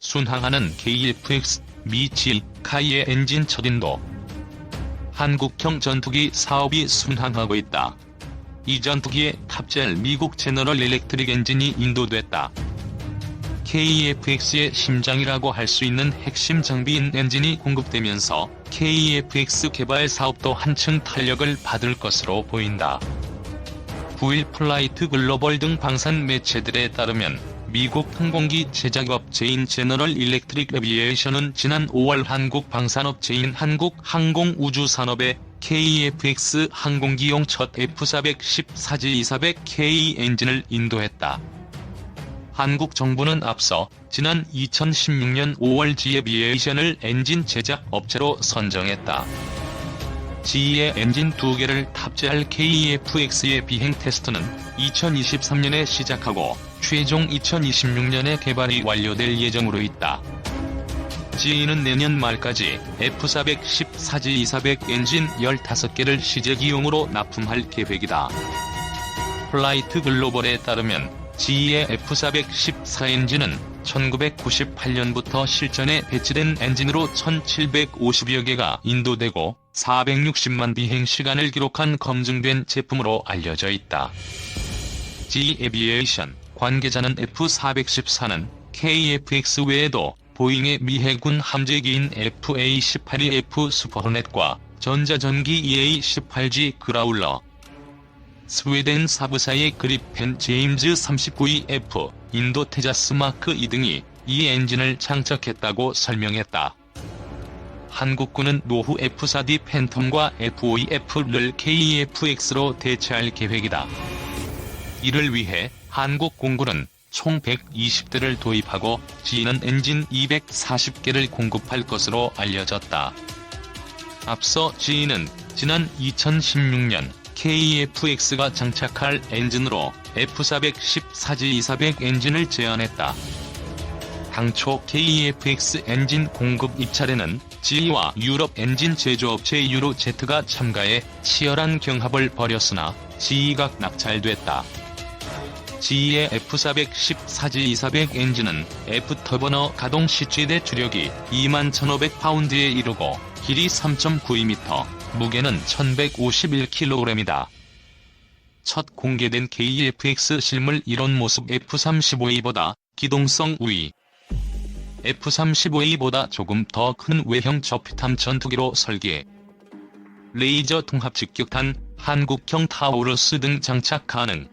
순항하는 KF-X 미 G-카이의 엔진 첫 인도. 한국형 전투기 사업이 순항하고 있다. 이 전투기에 탑재할 미국 제너럴 일렉트릭 엔진이 인도됐다. KF-X의 심장이라고 할 수 있는 핵심 장비인 엔진이 공급되면서 KF-X 개발 사업도 한층 탄력을 받을 것으로 보인다. 9일 플라이트 글로벌 등 방산 매체들에 따르면 미국 항공기 제작업체인 제너럴 일렉트릭 에비에이션은 지난 5월 한국 방산업체인 한국항공우주산업에 KF-X 항공기용 첫 F410-4G200K 엔진을 인도했다. 한국 정부는 앞서 지난 2016년 5월 G-에비에이션을 엔진 제작 업체로 선정했다. G의 엔진 2개를 탑재할 KF-X의 비행 테스트는 2023년에 시작하고 최종 2026년에 개발이 완료될 예정으로 있다. G는 내년 말까지 F410-4G200 엔진 15개를 시제기용으로 납품할 계획이다. 플라이트 글로벌에 따르면 G의 F414 엔진은 1998년부터 실전에 배치된 엔진으로 1750여 개가 인도되고 460만 비행 시간을 기록한 검증된 제품으로 알려져 있다. G-에비에이션 관계자는 F414는 KF-X 외에도 보잉의 미 해군 함재기인 FA-18E/F 슈퍼호넷과 전자전기 EA-18G 그라울러, 스웨덴 사부사의 그리펜 제임즈 39E/F, 인도 테자스 마크 2 등이 이 엔진을 장착했다고 설명했다. 한국군은 노후 F4D 팬텀과 F5E/F를 KF-X로 대체할 계획이다. 이를 위해 한국 공군은 총 120대를 도입하고 G는 엔진 240개를 공급할 것으로 알려졌다. 앞서 G는 지난 2016년 KF-X가 장착할 엔진으로 F410-4G200 엔진을 제안했다. 당초 KF-X 엔진 공급 입찰에는 G와 유럽 엔진 제조업체 유로제트가 참가해 치열한 경합을 벌였으나 G가 낙찰됐다. G의 F410-4G200 엔진은 F터버너 가동 시 최대 주력이 21,500파운드에 이르고 길이 3.92m, 무게는 1,151kg이다. 첫 공개된 KF-X 실물 이론 모습 F-35A보다 기동성 우위. F-35A보다 조금 더 큰 외형 저피탐 전투기로 설계. 레이저 통합 직격탄, 한국형 타우루스 등 장착 가능.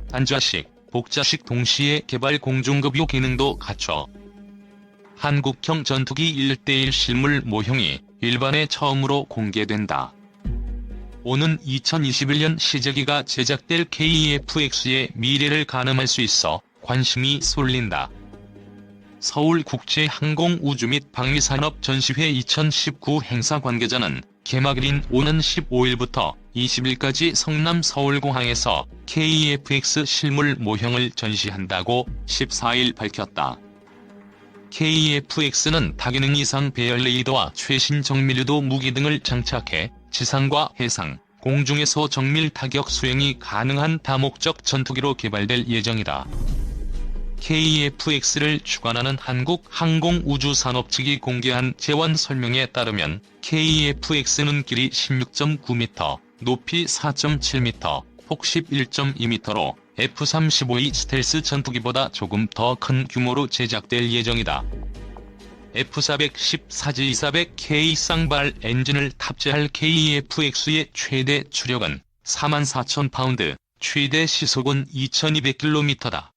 단좌식, 복좌식 동시에 개발 공중급유 기능도 갖춰 한국형 전투기 1:1 실물 모형이 일반에 처음으로 공개된다. 오는 2021년 시제기가 제작될 KF-X의 미래를 가늠할 수 있어 관심이 쏠린다. 서울국제항공우주 및 방위산업전시회 2019 행사 관계자는 개막일인 오는 15일부터 20일까지 성남 서울공항에서 KF-X 실물 모형을 전시한다고 14일 밝혔다. KF-X는 다기능 이상 배열 레이더와 최신 정밀유도 무기 등을 장착해 지상과 해상, 공중에서 정밀 타격 수행이 가능한 다목적 전투기로 개발될 예정이다. KF-X를 주관하는 한국항공우주산업 측이 공개한 재원 설명에 따르면 KF-X는 길이 16.9m, 높이 4.7m, 폭 11.2m로 F-35E 스텔스 전투기보다 조금 더 큰 규모로 제작될 예정이다. F410-4G200K 쌍발 엔진을 탑재할 KF-X의 최대 추력은 44,000파운드, 최대 시속은 2200km다.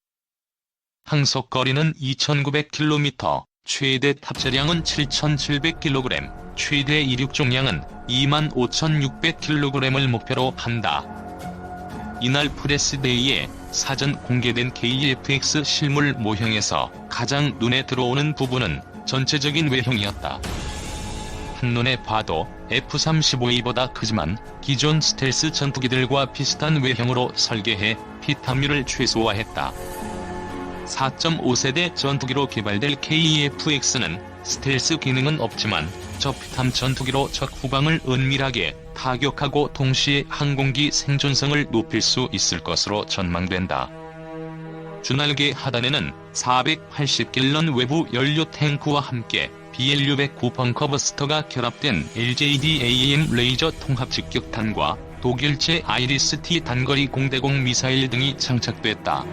항속거리는 2900km, 최대 탑재량은 7700kg, 최대 이륙重量은 25,600kg을 목표로 한다. 이날 프레스데이에 사전 공개된 KF-X 실물 모형에서 가장 눈에 들어오는 부분은 전체적인 외형이었다. 한눈에 봐도 F-35A보다 크지만 기존 스텔스 전투기들과 비슷한 외형으로 설계해 피탐률을 최소화했다. 4.5세대 전투기로 개발될 KF-X는 스텔스 기능은 없지만 저피탐 전투기로 적 후방을 은밀하게 타격하고 동시에 항공기 생존성을 높일 수 있을 것으로 전망된다. 주날개 하단에는 480갤런 외부 연료 탱크와 함께 BLU-109 벙커버스터가 결합된 LJDAM 레이저 통합 직격탄과 독일제 아이리스-T 단거리 공대공 미사일 등이 장착됐다.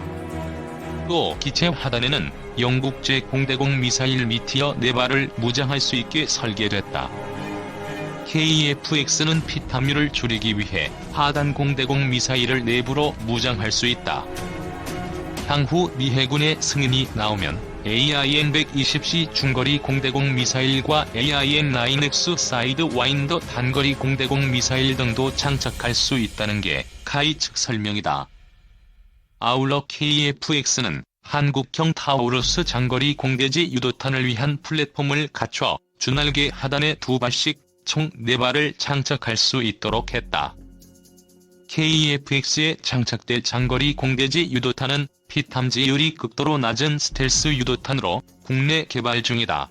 또 기체 하단에는 영국제 공대공 미사일 미티어 4발을 무장할 수 있게 설계됐다. KF-X는 피탐률을 줄이기 위해 하단 공대공 미사일을 내부로 무장할 수 있다. 향후 미 해군의 승인이 나오면 AIM-120C 중거리 공대공 미사일과 AIM-9X 사이드 와인더 단거리 공대공 미사일 등도 장착할 수 있다는 게 카이 측 설명이다. 아울러 KF-X는 한국형 타우루스 장거리 공대지 유도탄을 위한 플랫폼을 갖춰 주날개 하단에 2발씩 총 4발을 장착할 수 있도록 했다. KF-X에 장착될 장거리 공대지 유도탄은 피탐지율이 극도로 낮은 스텔스 유도탄으로 국내 개발 중이다.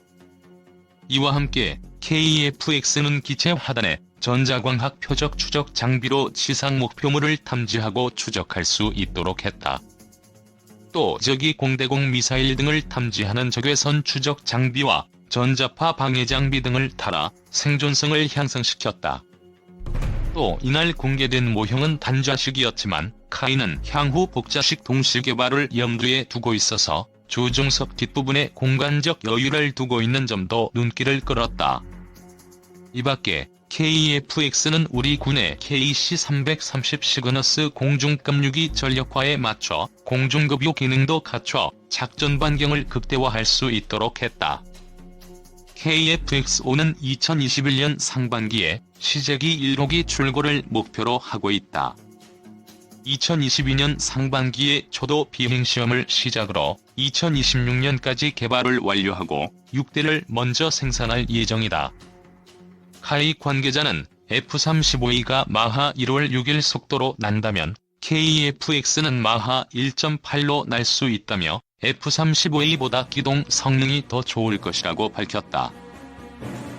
이와 함께 KF-X는 기체 하단에 전자광학 표적 추적 장비로 지상 목표물을 탐지하고 추적할 수 있도록 했다. 또 적이 공대공 미사일 등을 탐지하는 적외선 추적 장비와 전자파 방해 장비 등을 달아 생존성을 향상시켰다. 또 이날 공개된 모형은 단좌식이었지만 카이는 향후 복자식 동시 개발을 염두에 두고 있어서 조종석 뒷부분에 공간적 여유를 두고 있는 점도 눈길을 끌었다. 이밖에 KF-X는 우리 군의 KC-330 시그너스 공중급유기 전력화에 맞춰 공중급유 기능도 갖춰 작전 반경을 극대화할 수 있도록 했다. KF-X5는 2021년 상반기에 시제기 1호기 출고를 목표로 하고 있다. 2022년 상반기에 초도 비행시험을 시작으로 2026년까지 개발을 완료하고 6대를 먼저 생산할 예정이다. 카이 관계자는 F-35A가 마하 1월 6일 속도로 난다면 KF-X는 마하 1.8로 날 수 있다며 F-35A보다 기동 성능이 더 좋을 것이라고 밝혔다.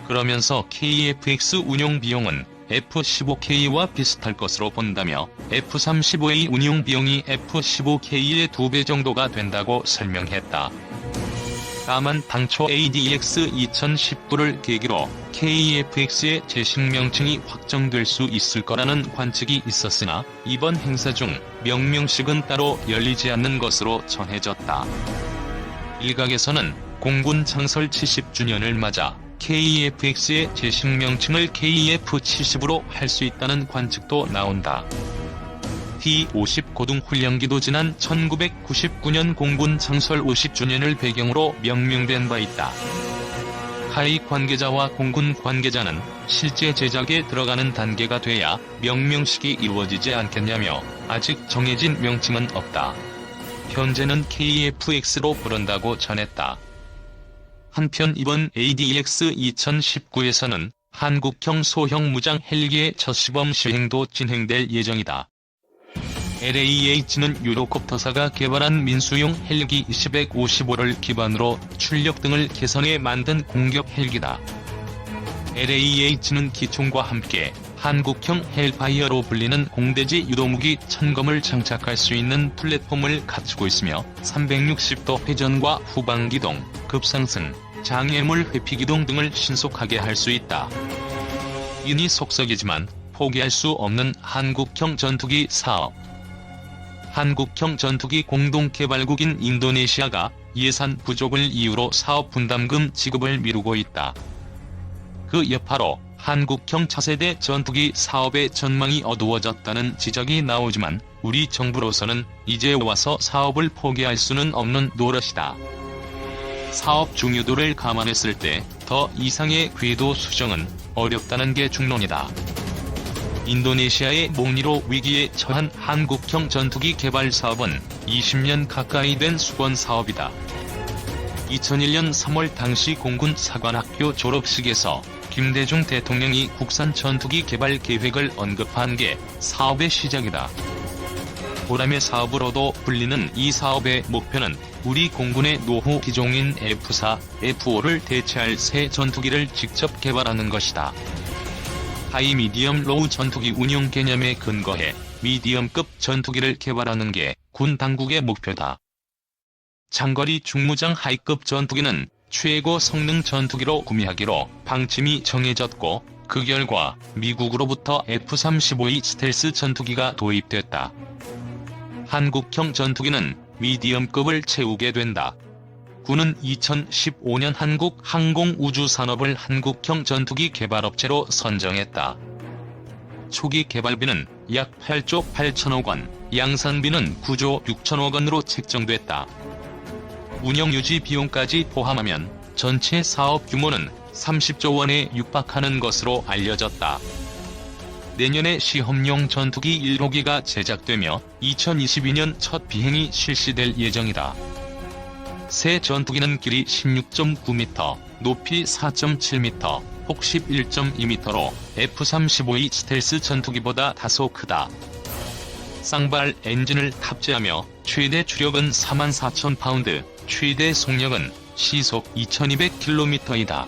그러면서 KF-X 운용 비용은 F-15K와 비슷할 것으로 본다며 F-35A 운용 비용이 F-15K의 2배 정도가 된다고 설명했다. 다만 당초 ADX 2019를 계기로 KF-X의 제식 명칭이 확정될 수 있을 거라는 관측이 있었으나 이번 행사 중 명명식은 따로 열리지 않는 것으로 전해졌다. 일각에서는 공군 창설 70주년을 맞아 KF-X의 제식 명칭을 KF-70으로 할 수 있다는 관측도 나온다. T-50 고등훈련기도 지난 1999년 공군 창설 50주년을 배경으로 명명된 바 있다. 카이 관계자와 공군 관계자는 실제 제작에 들어가는 단계가 돼야 명명식이 이루어지지 않겠냐며 아직 정해진 명칭은 없다. 현재는 KF-X로 부른다고 전했다. 한편 이번 ADX 2019에서는 한국형 소형 무장 헬기의 첫 시범 시행도 진행될 예정이다. LAH는 유로콥터사가 개발한 민수용 헬기 255를 기반으로 출력 등을 개선해 만든 공격 헬기다. LAH는 기총과 함께 한국형 헬파이어로 불리는 공대지 유도무기 천검을 장착할 수 있는 플랫폼을 갖추고 있으며 360도 회전과 후방기동, 급상승, 장애물 회피기동 등을 신속하게 할 수 있다. 이니 속속이지만 포기할 수 없는 한국형 전투기 사업. 한국형 전투기 공동개발국인 인도네시아가 예산 부족을 이유로 사업 분담금 지급을 미루고 있다. 그 여파로 한국형 차세대 전투기 사업의 전망이 어두워졌다는 지적이 나오지만 우리 정부로서는 이제 와서 사업을 포기할 수는 없는 노릇이다. 사업 중요도를 감안했을 때 더 이상의 궤도 수정은 어렵다는 게 중론이다. 인도네시아의 목리로 위기에 처한 한국형 전투기 개발 사업은 20년 가까이 된 수건 사업이다. 2001년 3월 당시 공군 사관학교 졸업식에서 김대중 대통령이 국산 전투기 개발 계획을 언급한 게 사업의 시작이다. 보람의 사업으로도 불리는 이 사업의 목표는 우리 공군의 노후 기종인 F4, F5를 대체할 새 전투기를 직접 개발하는 것이다. 하이 미디엄 로우 전투기 운용 개념에 근거해 미디엄급 전투기를 개발하는 게 군 당국의 목표다. 장거리 중무장 하이급 전투기는 최고 성능 전투기로 구매하기로 방침이 정해졌고, 그 결과 미국으로부터 F-35E 스텔스 전투기가 도입됐다. 한국형 전투기는 미디엄급을 채우게 된다. 군은 2015년 한국 항공우주산업을 한국형 전투기 개발업체로 선정했다. 초기 개발비는 약 8조 8천억 원, 양산비는 9조 6천억 원으로 책정됐다. 운영유지 비용까지 포함하면 전체 사업 규모는 30조 원에 육박하는 것으로 알려졌다. 내년에 시험용 전투기 1호기가 제작되며 2022년 첫 비행이 실시될 예정이다. 새 전투기는 길이 16.9m, 높이 4.7m, 폭 11.2m로 F-35E 스텔스 전투기보다 다소 크다. 쌍발 엔진을 탑재하며 최대 주력은 44,000파운드, 최대 속력은 시속 2200km이다.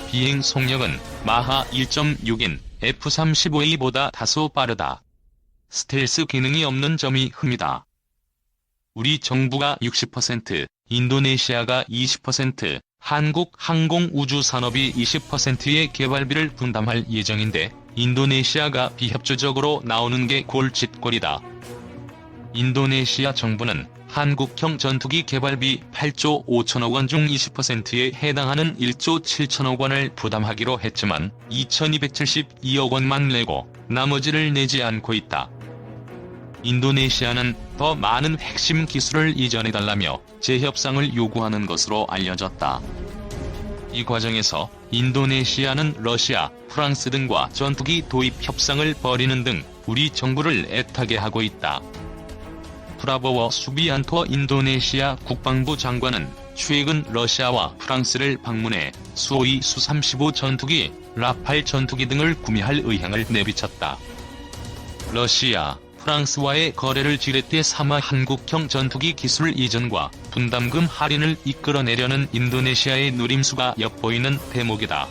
비행 속력은 마하 1.6인 F-35E보다 다소 빠르다. 스텔스 기능이 없는 점이 흠이다. 우리 정부가 60%, 인도네시아가 20%, 한국 항공우주산업이 20%의 개발비를 분담할 예정인데 인도네시아가 비협조적으로 나오는 게 골칫거리다. 인도네시아 정부는 한국형 전투기 개발비 8조 5천억 원 중 20%에 해당하는 1조 7천억 원을 부담하기로 했지만 2,272억 원만 내고 나머지를 내지 않고 있다. 인도네시아는 더 많은 핵심 기술을 이전해달라며 재협상을 요구하는 것으로 알려졌다. 이 과정에서 인도네시아는 러시아, 프랑스 등과 전투기 도입 협상을 벌이는 등 우리 정부를 애타게 하고 있다. 프라보워 수비안토 인도네시아 국방부 장관은 최근 러시아와 프랑스를 방문해 수호이 수-35 전투기, 라팔 전투기 등을 구매할 의향을 내비쳤다. 러시아, 프랑스와의 거래를 지렛대 삼아 한국형 전투기 기술 이전과 분담금 할인을 이끌어내려는 인도네시아의 노림수가 엿보이는 대목이다.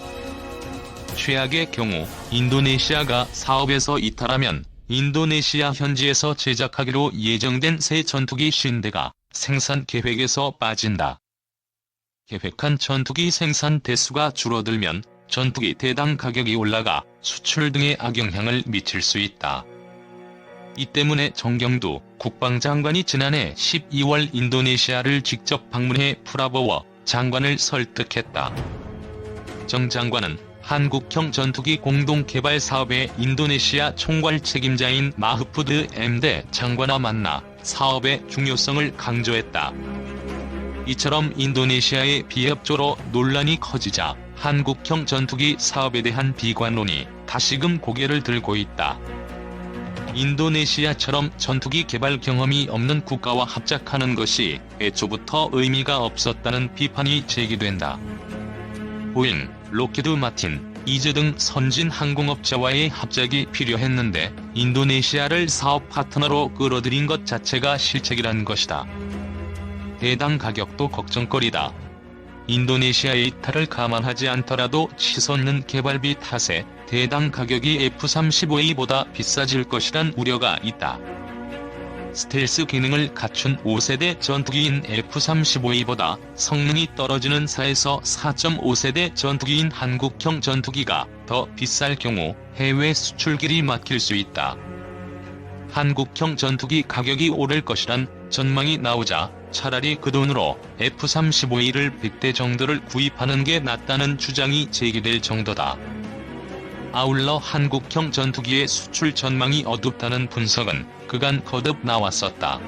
최악의 경우 인도네시아가 사업에서 이탈하면 인도네시아 현지에서 제작하기로 예정된 새 전투기 50대가 생산 계획에서 빠진다. 계획한 전투기 생산 대수가 줄어들면 전투기 대당 가격이 올라가 수출 등에 악영향을 미칠 수 있다. 이 때문에 정경두 국방장관이 지난해 12월 인도네시아를 직접 방문해 프라보워 장관을 설득했다. 정 장관은 한국형 전투기 공동개발 사업의 인도네시아 총괄 책임자인 마흐푸드 MD 장관과 만나 사업의 중요성을 강조했다. 이처럼 인도네시아의 비협조로 논란이 커지자 한국형 전투기 사업에 대한 비관론이 다시금 고개를 들고 있다. 인도네시아처럼 전투기 개발 경험이 없는 국가와 합작하는 것이 애초부터 의미가 없었다는 비판이 제기된다. 보잉, 로키드 마틴, 이즈 등 선진 항공업체와의 합작이 필요했는데 인도네시아를 사업 파트너로 끌어들인 것 자체가 실책이란 것이다. 대당 가격도 걱정거리다. 인도네시아의 이탈을 감안하지 않더라도 치솟는 개발비 탓에 대당 가격이 F-35E보다 비싸질 것이란 우려가 있다. 스텔스 기능을 갖춘 5세대 전투기인 F-35E보다 성능이 떨어지는 4에서 4.5세대 전투기인 한국형 전투기가 더 비쌀 경우 해외 수출길이 막힐 수 있다. 한국형 전투기 가격이 오를 것이란 전망이 나오자 차라리 그 돈으로 F-35E를 100대 정도를 구입하는 게 낫다는 주장이 제기될 정도다. 아울러 한국형 전투기의 수출 전망이 어둡다는 분석은 그간 거듭 나왔었다.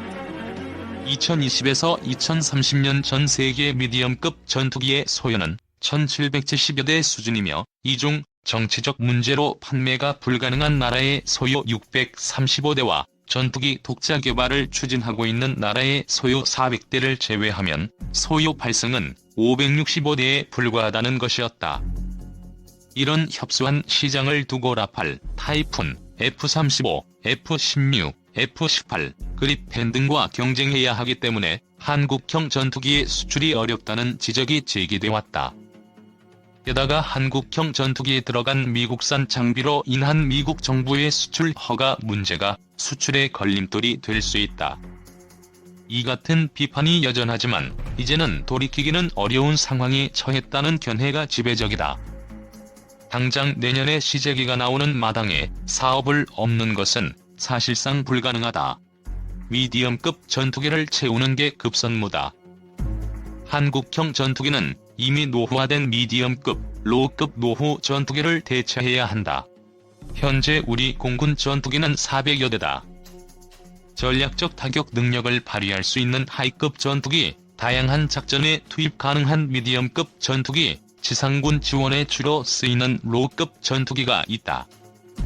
2020에서 2030년 전 세계 미디엄급 전투기의 소요는 1770여 대 수준이며 이 중 정치적 문제로 판매가 불가능한 나라의 소요 635대와 전투기 독자 개발을 추진하고 있는 나라의 소요 400대를 제외하면 소요 발생은 565대에 불과하다는 것이었다. 이런 협소한 시장을 두고 라팔, 타이푼, F-35, F-16, F-18, 그리펜 등과 경쟁해야 하기 때문에 한국형 전투기의 수출이 어렵다는 지적이 제기돼 왔다. 게다가 한국형 전투기에 들어간 미국산 장비로 인한 미국 정부의 수출 허가 문제가 수출의 걸림돌이 될 수 있다. 이 같은 비판이 여전하지만 이제는 돌이키기는 어려운 상황에 처했다는 견해가 지배적이다. 당장 내년에 시제기가 나오는 마당에 사업을 없는 것은 사실상 불가능하다. 미디엄급 전투기를 채우는 게 급선무다. 한국형 전투기는 이미 노후화된 미디엄급, 로우급 노후 전투기를 대체해야 한다. 현재 우리 공군 전투기는 400여 대다. 전략적 타격 능력을 발휘할 수 있는 하이급 전투기, 다양한 작전에 투입 가능한 미디엄급 전투기, 지상군 지원에 주로 쓰이는 로우급 전투기가 있다.